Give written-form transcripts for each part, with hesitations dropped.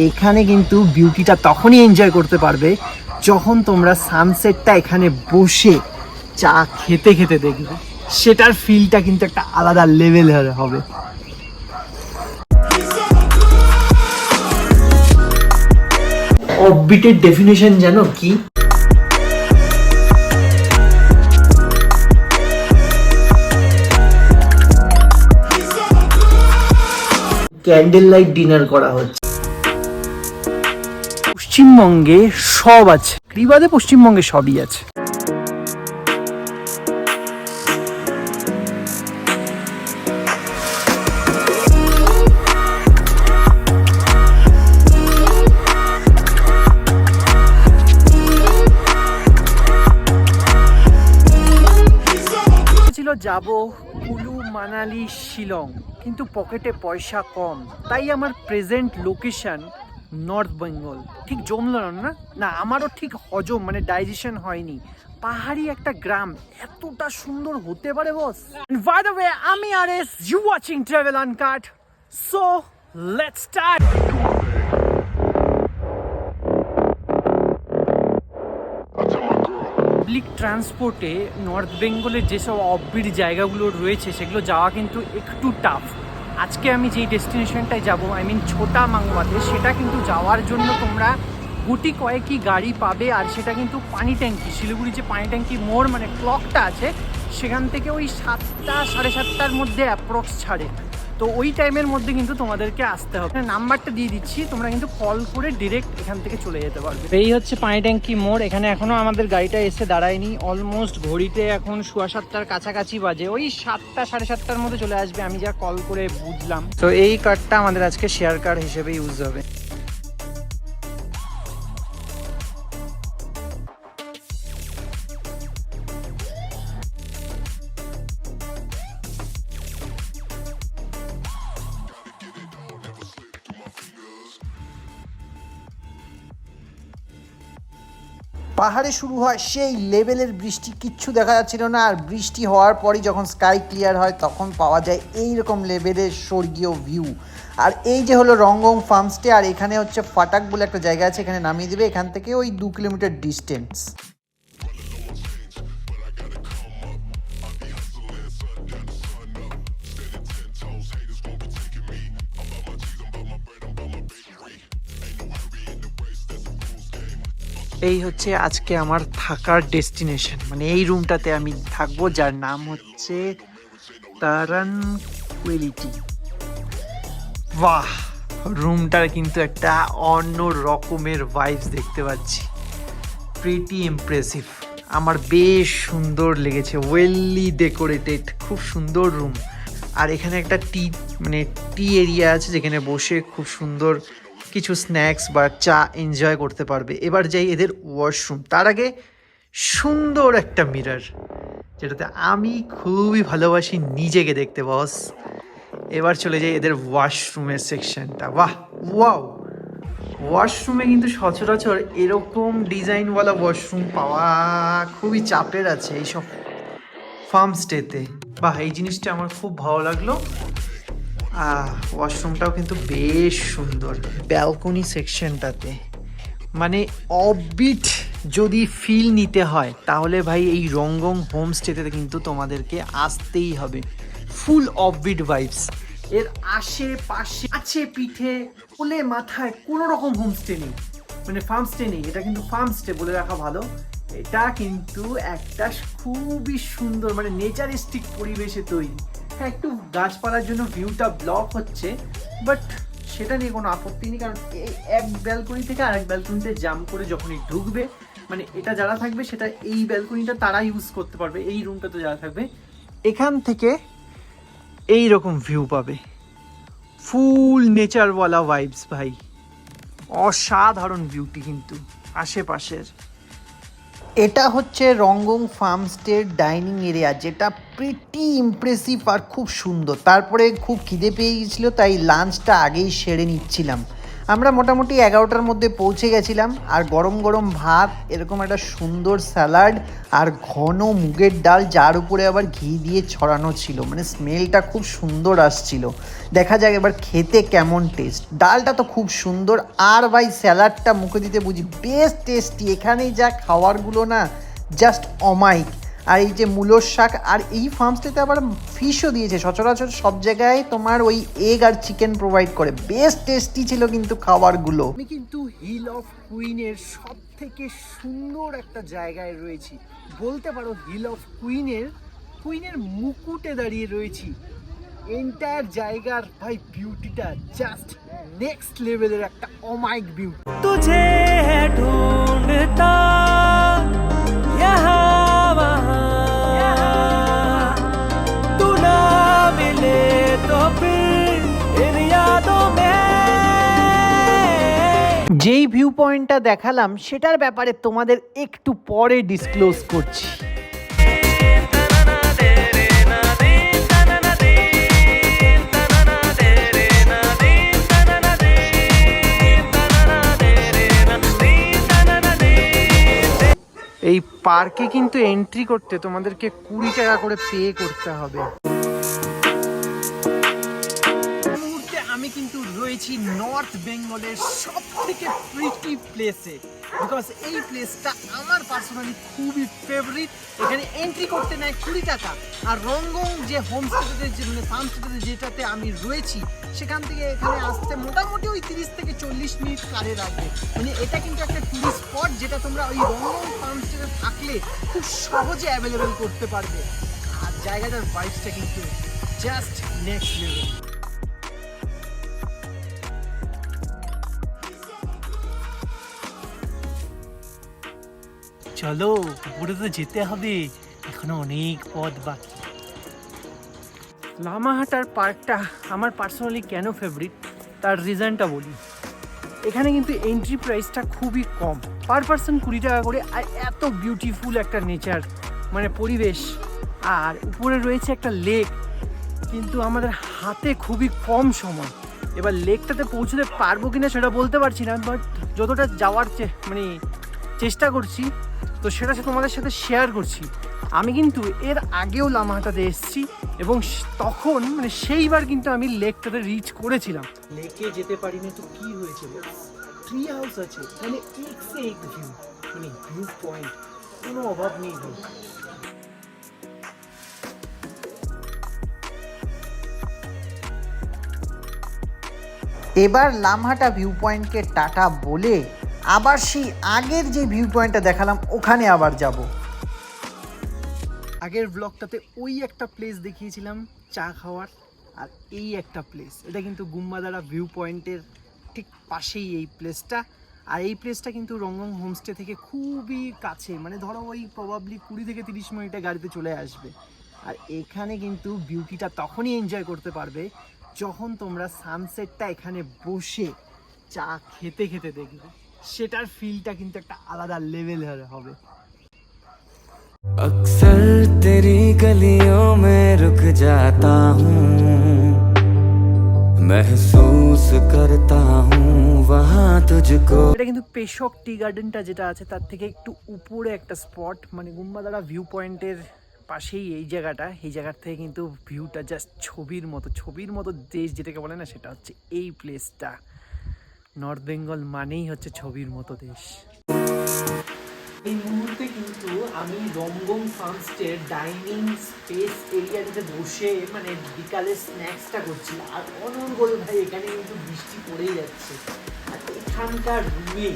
এখানে কিন্তু বিউটিটা তখনই এনজয় করতে পারবে যখন তোমরা সানসেটটা এখানে বসে চা খেতে খেতে দেখবে। সেটার ফিলটা কিন্তু একটা আলাদা লেভেলের হবে। অফবিটের ডেফিনেশন জানো কি? ক্যান্ডেল লাইট ডিনার করা হচ্ছে। পশ্চিমবঙ্গে সব আছে, ক্রিবাদে পশ্চিমবঙ্গে সবই আছে। যাব কুলু, মানালি, শিলং, কিন্তু পকেটে পয়সা কম, তাই আমার প্রেজেন্ট লোকেশন নর্থ বেঙ্গল। ঠিক জমলো না, না আমারও ঠিক হজম মানে ডাইজেশন হয়নি। পাহাড়ি একটা গ্রাম এতটা সুন্দর হতে পারে বস? বাই দ্য ওয়ে, আমি RS, you watching travel uncut, so let's start. Public ট্রান্সপোর্টে নর্থ বেঙ্গলের যেসব অফবিট জায়গাগুলো রয়েছে সেগুলো যাওয়া কিন্তু একটু টাফ। আজকে আমি যেই ডেস্টিনেশনটায় যাব, আই মিন ছোটা মাংবাতে, সেটা কিন্তু যাওয়ার জন্য তোমরা গুটি কয়েকই গাড়ি পাবে। আর সেটা কিন্তু পানি ট্যাঙ্কি, শিলিগুড়ি যে পানি ট্যাঙ্কি মোড় মানে ক্লকটা আছে, সেখান থেকে ওই 7টা সাড়ে 7টার মধ্যে অ্যাপ্রক্স ছাড়ে। তো ওই টাইমের মধ্যে কিন্তু তোমাদেরকে আসতে হবে। নাম্বারটা দিয়ে দিচ্ছি, তোমরা কিন্তু কল করে ডিরেক্ট এখান থেকে চলে যেতে পারবে। এই হচ্ছে পানি ট্যাঙ্কি মোড়। এখানে এখনো আমাদের গাড়িটা এসে দাঁড়ায়নি। অলমোস্ট ঘড়িতে এখন 7:15 কাছাকাছি বাজে, ওই 7টা সাড়ে 7টার মধ্যে চলে আসবে, আমি যা কল করে বুঝলাম। তো এই কার্ডটা আমাদের আজকে শেয়ার কার্ড হিসেবে ইউজ হবে। পাহাড়ে শুরু হয় সেই লেভেলের বৃষ্টি, কিচ্ছু দেখা যাচ্ছিল না। আর বৃষ্টি হওয়ার পরই যখন স্কাই ক্লিয়ার হয় তখন পাওয়া যায় এই রকম লেভেলের স্বর্গীয় ভিউ। আর এই যে হলো রংগং ফার্মস্টে, আর এখানে হচ্ছে ফাটাক বলে একটা জায়গা আছে, এখানে নামিয়ে দেবে। এখান থেকে ওই 2 কিলোমিটার ডিস্টেন্স। এই হচ্ছে আজকে আমার থাকার ডেস্টিনেশন, মানে এই রুমটাতে আমি থাকবো, যার নাম হচ্ছে ট্রানকুইলিটি। বাহ, রুমটার কিন্তু একটা অন্য রকমের ভাইবস দেখতে পাচ্ছি, প্রিটি ইমপ্রেসিভ। আমার বেশ সুন্দর লেগেছে, ওয়েললি ডেকোরেটেড, খুব সুন্দর রুম। আর এখানে একটা টি এরিয়া আছে, যেখানে বসে খুব সুন্দর কিছু স্ন্যাক্স বা চা এনজয় করতে পারবে। এবার যাই এদের ওয়াশরুম। তার আগে সুন্দর একটা মিরর, যেটাতে আমি খুবই ভালোবাসি নিজেকে দেখতে বস। এবার চলে যাই এদের ওয়াশরুমের সেকশনটা। বাহ, ওয়াও, ওয়াশরুমে কিন্তু সচরাচর এরকম ডিজাইনওয়ালা ওয়াশরুম পাওয়া খুবই চাপের আছে এইসব ফার্মস্টেতে। বাহ, এই জিনিসটা আমার খুব ভালো লাগলো। ওয়াশরুমটাও কিন্তু বেশ সুন্দর। ব্যালকনি সেকশনটাতে মানে অফবিট যদি ফিল নিতে হয় তাহলে ভাই এই রংগং হোমস্টেতে কিন্তু তোমাদেরকে আসতেই হবে। ফুল অফবিট ভাইবস। এর আশেপাশে আছে পিঠে কোলে মাথায় কোনো রকম হোমস্টে নেই, মানে ফার্মস্টে নেই। এটা কিন্তু ফার্মস্টে বলে রাখা ভালো। এটা কিন্তু একটা খুবই সুন্দর মানে নেচারিস্টিক পরিবেশে তৈরি। হ্যাঁ, একটু গাছপালার জন্য ভিউটা ব্লক হচ্ছে, বাট সেটা নিয়ে কোনো আপত্তি নেই, কারণ এই এক ব্যালকনি থেকে আরেক ব্যালকনিতে জাম্প করে যখনই ঢুকবে, মানে এটা যারা থাকবে সেটা এই ব্যালকনিটা তারা ইউজ করতে পারবে। এই রুমটাতে যারা থাকবে এখান থেকে এই রকম ভিউ পাবে, ফুল নেচারওয়ালা ভাইবস ভাই, অসাধারণ বিউটি কিন্তু আশেপাশের। এটা হচ্ছে রংগং ফার্মস্টের ডাইনিং এরিয়া, যেটা প্রিটি ইমপ্রেসিভ আর খুব সুন্দর। তারপরে খুব খিদে পেয়ে গেছিলো, তাই লাঞ্চটা আগেই সেরে নিচ্ছিলাম। আমরা মোটামুটি 11টার মধ্যে পৌঁছে গেছিলাম, আর গরম গরম ভাত, এরকম একটা সুন্দর স্যালাড আর ঘন মুগের ডাল, যার উপরে আবার ঘি দিয়ে ছড়ানো ছিল, মানে স্মেলটা খুব সুন্দর আসছিল। দেখা যাক এবার খেতে কেমন টেস্ট। ডালটা তো খুব সুন্দর, আর ভাই স্যালাডটা মুখে দিতে বুঝি বেশ টেস্টি। এখানে যা খাবারগুলো না জাস্ট অমাইক। আর এই যে মূলোর শাক, আর এই ফার্মস্টেতে আবার ফিশও দিয়েছে। সচরাচর সব জায়গায় তোমার ওই এগ আর চিকেন প্রোভাইড করে। বেশ টেস্টি ছিল কিন্তু খাবারগুলো। আমি কিন্তু হিল অফ কুইনের সব থেকে সুন্দর একটা জায়গায় রয়েছি, বলতে পারো হিল অফ কুইনের মুকুটে দাঁড়িয়ে রয়েছি। এন্টায়ার জায়গার ভাই বিউটিটা জাস্ট নেক্সট লেভেলের একটা অমাইক বিউটি। तुझे है ढूंढता यहाँ वहाँ, तू ना मिले तो फिर इन यादों में। যেই ভিউ পয়েন্টটা দেখালাম সেটার ব্যাপারে তোমাদের একটু পরে ডিসক্লোজ করছি। এই পার্কে কিন্তু এন্ট্রি করতে তোমাদেরকে 20 টাকা করে পে করতে হবে। মুহূর্তে আমি কিন্তু রয়েছি নর্থ বেঙ্গলের সব থেকে প্রিটি প্লেসে, বিকজ এই প্লেসটা আমার পার্সোনালি খুবই ফেভারিট। এখানে এন্ট্রি করতে নেয় 20 টাকা, আর রঙ্গং যে হোমস্টেতে, যে মানে ফার্মস্টেতে যেটাতে আমি রয়েছি, সেখান থেকে এখানে আসতে মোটামুটি ওই 30 থেকে 40 মিনিট কারে রাখবে। মানে এটা কিন্তু একটা টুরিস্ট স্পট, যেটা তোমরা ওই রঙ্গং ফার্মস্টেতে থাকলে খুব সহজে অ্যাভেলেবেল করতে পারবে। আর জায়গাটার ভাইবসটা কিন্তু জাস্ট নেক্সট লেভেল। চলো উপরে তো যেতে হবে, এখনো অনেক পথ বাকি। লামাহাটার পার্কটা আমার পার্সোনালি কেন ফেভারিট তার রিজনটা বলি। এখানে কিন্তু এন্ট্রি প্রাইসটা খুবই কম, পার পার্সন 20 টাকা করে। আর এত বিউটিফুল একটা নেচার, মানে পরিবেশ, আর উপরে রয়েছে একটা লেক, কিন্তু আমাদের হাতে খুবই কম সময়। এবার লেকটাতে পৌঁছতে পারবো কিনা সেটা বলতে পারছি না, বাট যতটা যাওয়ার মানে চেষ্টা করছি, তো সেটা তোমাদের সাথে শেয়ার করছি। আমি কিন্তু এর আগেও লামাহাটাতে এসেছি, এবং তখন মানে সেইবার কিন্তু আমি লেকটাতে রিচ করেছিলাম। লেকে যেতে পারিনি তো কি হয়েছে, ট্রি হাউস আছে, মানে এক সে এক ভিউ, মানে ভিউ পয়েন্ট কোনো অভাব নেই। এবার লামহাটা ভিউ পয়েন্টকে টাটা বলে আবার সেই আগের যে ভিউ পয়েন্টটা দেখালাম ওখানে আবার যাব। আগের ব্লগটাতে ওই একটা প্লেস দেখিয়েছিলাম চা খাওয়ার, আর এই একটা প্লেস, এটা কিন্তু গুম্বাদারা ভিউ পয়েন্টের ঠিক পাশেই এই প্লেসটা। আর এই প্লেসটা কিন্তু রঙ্গং হোমস্টে থেকে খুবই কাছে, মানে ধরো ওই প্রবাবলি 20 থেকে 30 মিনিটে গাড়িতে চলে আসবে। আর এখানে কিন্তু বিউটিটা তখনই এনজয় করতে পারবে যখন তোমরা সানসেটটা এখানে বসে চা খেতে খেতে দেখবে, সেটার ফিলটা কিন্তু একটা আলাদা লেভেলের হবে। अक्सर तेरी गलियों में रुक जाता हूँ, महसूस करता हूँ वहाँ तुझको। এটা কিন্তু পেশক টি গার্ডেনটা যেটা আছে তার থেকে একটু উপরে একটা স্পট, মানে গুম্বাদারা ভিউ পয়েন্টের পাশেই এই জায়গাটা। এই জায়গার থেকে কিন্তু ভিউটা জাস্ট ছবির মতো দেশ যেটাকে বলে না, সেটা হচ্ছে এই প্লেসটা। নর্থ বেঙ্গল মানেই হচ্ছে ছবির মতো দেশ। এই মুহূর্তে কিন্তু আমি রঙ্গং ফার্মস্টের ডাইনিং স্পেস এরিয়াটাতে বসে মানে বিকালের স্ন্যাক্সটা করছি। আর অনর্গল ভাই এখানে কিন্তু বৃষ্টি পড়েই যাচ্ছে, আর এখানকার রুমে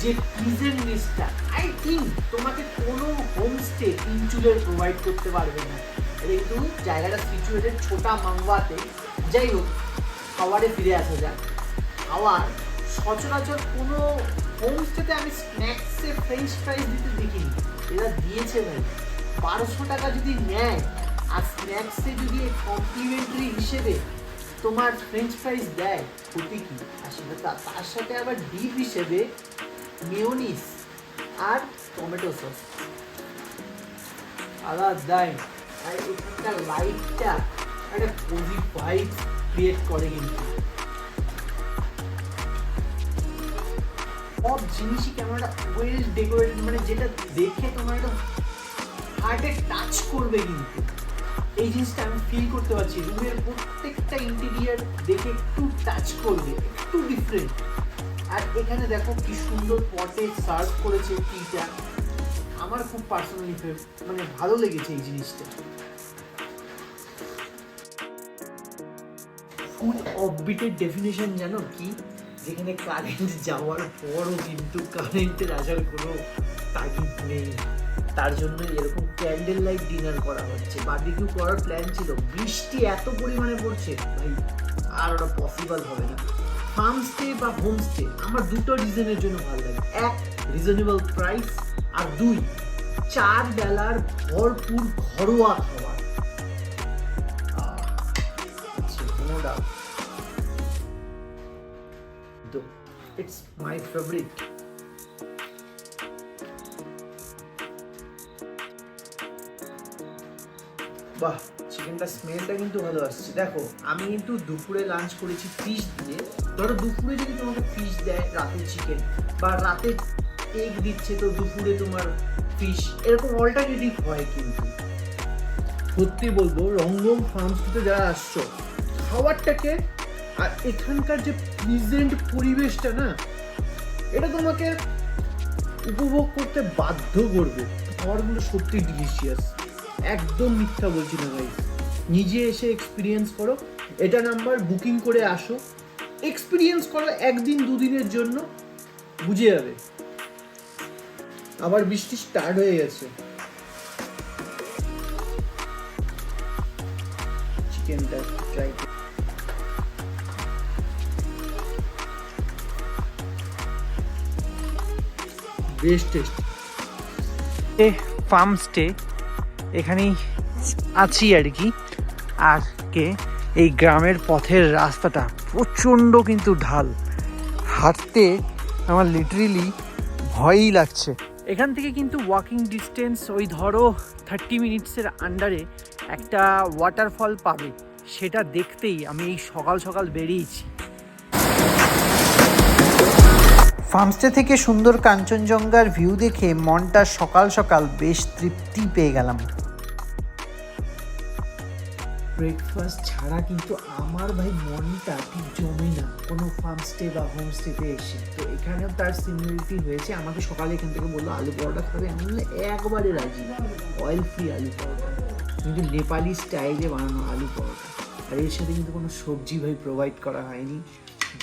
যে প্লিজেন্টনেসটা, আই থিঙ্ক তোমাকে কোনো হোমস্টে 3 চুলের প্রোভাইড করতে পারবে না। কিন্তু জায়গাটা সিচুয়েটেড ছোটা মাংওয়াতে। যাই হোক, খাবারে ফিরে আসা যাক। খাওয়ার সচরাচর কোনো হোমস্টেতে আমি স্ন্যাক্সে ফ্রেঞ্চ ফ্রাইজ দিতে দেখিনি, এরা দিয়েছে ভাই। 1200 টাকা যদি নেয়, আর স্ন্যাক্সে যদি কমপ্লিমেন্টারি হিসেবে তোমার ফ্রেঞ্চ ফ্রাইজ দেয়, ক্ষতি কি? আসলে তার সাথে আবার ডিপ হিসেবে মেয়োনিজ আর টমেটো সস আলাদাই। আর এখানকার লাইটটা একটা কোজি ভাইব ক্রিয়েট করে কিন্তু। সব জিনিসই কেমন একটা ওয়েল ডেকোরেটেড, মানে যেটা দেখে তোমার একটা হার্টে টাচ করবে। কিন্তু এই জিনিসটা আমি ফিল করতে পারছি, রুমের প্রত্যেকটা ইন্টেরিয়ার দেখে একটু টাচ করবে, একটু ডিফারেন্ট। আর এখানে দেখো কি সুন্দর পটে সার্ভ করেছে টিটা, আমার খুব পার্সোনালি মানে ভালো লেগেছে এই জিনিসটা। ফুল অফবিটের ডেফিনেশন জানো কি? যেখানে কারেন্ট যাওয়ার পরও কিন্তু কারেন্টের আসার কোনো তাগিদ নেই, তার জন্য এরকম ক্যান্ডেল লাইট ডিনার করা হচ্ছে। বারবিকিউ করার প্ল্যান ছিল, বৃষ্টি এত পরিমাণে পড়ছে ভাই, আর ওটা পসিবল হবে না। ফার্ম স্টে বা হোম স্টে আমার দুটো রিজনের জন্য ভালো লাগে। এক, রিজনেবল প্রাইস, আর দুই, 4 বেলার ভরপুর ঘরোয়া খাবার। No doubt. Though it's my favorite. বাহ, চিকেনটা স্মেলটা কিন্তু ভালো আসছে। দেখো আমি কিন্তু দুপুরে লাঞ্চ করেছি ফিশ দিয়ে। ধরো দুপুরে যদি তোমাকে ফিশ দেয়, রাতে চিকেন, বা রাতে এগ দিচ্ছে তো দুপুরে তোমার ফিশ, এরকম অল্টারনেটিভ হয়। কিন্তু সত্যি বলবো, রঙ্গম ফার্মসতে যারা আসছো, খাবারটাকে আর এখানকার যে প্রেজেন্ট পরিবেশটা না, এটা তোমাকে উপভোগ করতে বাধ্য করবে। খাবারগুলো সত্যি ডিলিশিয়াস, একদম মিথ্যা বলছি না ভাই। নিজে এসে এক্সপিরিয়েন্স করো, এটা নাম্বার বুকিং করে আসো, এক্সপিরিয়েন্স করো একদিন দুদিনের জন্য, বুঝে যাবে। আবার বৃষ্টি স্টার্ট হয়ে গেছে। চিকেনটা try best test. Farm stay এখানেই আছি আর কি। আর এই গ্রামের পথের রাস্তাটা প্রচণ্ড কিন্তু ঢাল, হাঁটতে আমার লিটারেলি ভয়ই লাগছে। এখান থেকে কিন্তু ওয়াকিং ডিস্টেন্স ওই ধরো 30 মিনিটসের আন্ডারে একটা ওয়াটারফল পাবে, সেটা দেখতেই আমি এই সকাল সকাল বেরিয়েছি। ফার্মস্টে থেকে সুন্দর কাঞ্চনজঙ্ঘার ভিউ দেখে মনটা সকাল সকাল বেশ তৃপ্তি পেয়ে গেলাম। ব্রেকফাস্ট ছাড়া কিন্তু আমার ভাই মনটা ঠিক জমে না কোনো ফার্মস্টে বা হোমস্টেতে এসে। তো এখানেও তার সিমিলারিটি হয়েছে। আমাকে সকালে এখান থেকে বললো আলু পরোটা খাবে, আমি বললে একবারে রাজি, অয়েল ফ্রি আলু পরোটা, কিন্তু নেপালি স্টাইলে বানানো আলু পরোটা। আর এর সাথে কিন্তু কোনো সবজি ভাই প্রোভাইড করা হয়নি,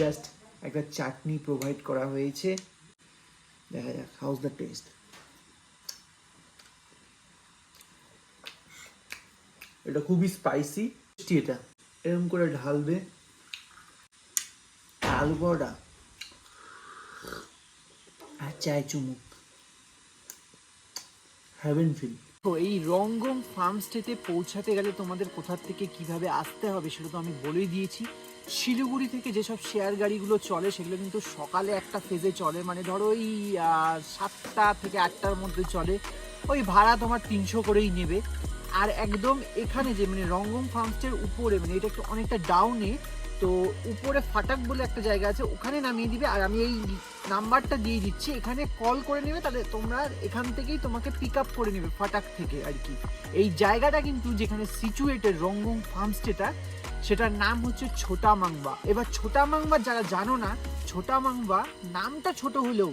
জাস্ট একটা চাটনি প্রোভাইড করা হয়েছে। দেখা যাক হাউজ দ্য টেস্ট। এটা খুবই স্পাইসি, এটা এরকম করে ঢালবে আলু পরোটা আর চায় চুমুক, হ্যাভেন ফিল। তো এই রঙ্গম ফার্মস্টেতে পৌঁছাতে গেলে তোমাদের কোথা থেকে কিভাবে আসতে হবে সেটা তো আমি বলেই দিয়েছি। শিলিগুড়ি থেকে যেসব শেয়ার গাড়িগুলো চলে সেগুলো কিন্তু সকালে একটা ফেজে চলে, মানে ধরো ওই 7টা থেকে 8টার মধ্যে চলে। ওই ভাড়া তোমার 300 করেই নেবে। আর একদম এখানে যে মানে রঙ্গম ফার্মস্টের উপরে, মানে এটা একটু অনেকটা ডাউনে, তো উপরে ফাটাক বলে একটা জায়গা আছে, ওখানে নামিয়ে দিবে। আর আমি এই নাম্বারটা দিয়ে দিচ্ছি, এখানে কল করে নেবে, তাহলে তোমরা এখান থেকেই তোমাকে পিক আপ করে নেবে ফাটাক থেকে আর কি। এই জায়গাটা কিন্তু যেখানে সিচুয়েটেড রঙ্গম ফার্মস্টেটা, সেটার নাম হচ্ছে ছোটা মাংবা। এবার ছোটা মাংবা যারা জানো না, ছোটা মাংবা নামটা ছোট হলেও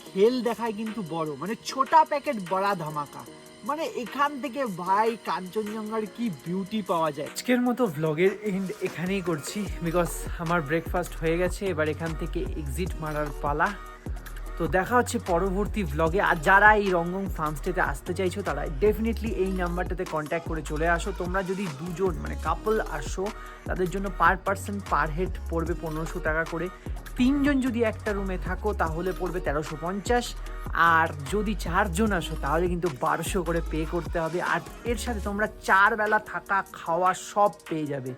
খেল দেখায় কিন্তু বড়, মানে ছোটা প্যাকেট বড়া ধামাকা। মানে এখান থেকে ভাই কাঞ্চনজঙ্ঘার কি বিউটি পাওয়া যায়। আজকের মতো ভ্লগের এন্ড এখানেই করছি, বিকজ আমার ব্রেকফাস্ট হয়ে গেছে। এবার এখান থেকে এক্সিট মারার পালা। তো দেখা হচ্ছে পরবর্তী ভ্লগে। আর যারা এই রঙ্গম ফার্মস্টেতে আসতে চাইছো তারা ডেফিনেটলি এই নাম্বারটাতে কন্ট্যাক্ট করে চলে আসো। তোমরা যদি দুজন মানে কাপল আসো, তাদের জন্য পার পার্সন পার হেড পড়বে 1500 টাকা করে। 3 জন যদি একটা রুমে থাকো তাহলে পড়বে 1350। আর যদি 4 জন আসো তাহলে কিন্তু 1200 করে পে করতে হবে। আর এর সাথে তোমরা 4 বেলা থাকা খাওয়া সব পেয়ে যাবে,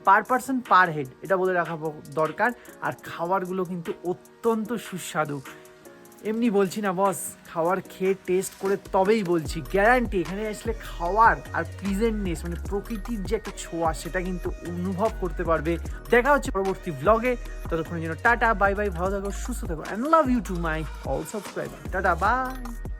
পার পার্সন পার হেড, এটা বলে রাখা দরকার। আর খাবারগুলো কিন্তু অত্যন্ত সুস্বাদু। এমনি বলছি না বস, খাবার খেয়ে টেস্ট করে তবেই বলছি, গ্যারান্টি এখানে আসলে খাওয়ার আর প্রিজেন্টনেস মানে প্রকৃতির যে একটা ছোঁয়া সেটা কিন্তু অনুভব করতে পারবে। দেখা হচ্ছে পরবর্তী ব্লগে, ততক্ষণের জন্য টাটা বাই বাই, ভালো থাকো সুস্থ থাকো, and love you to my all subscriber, tata by.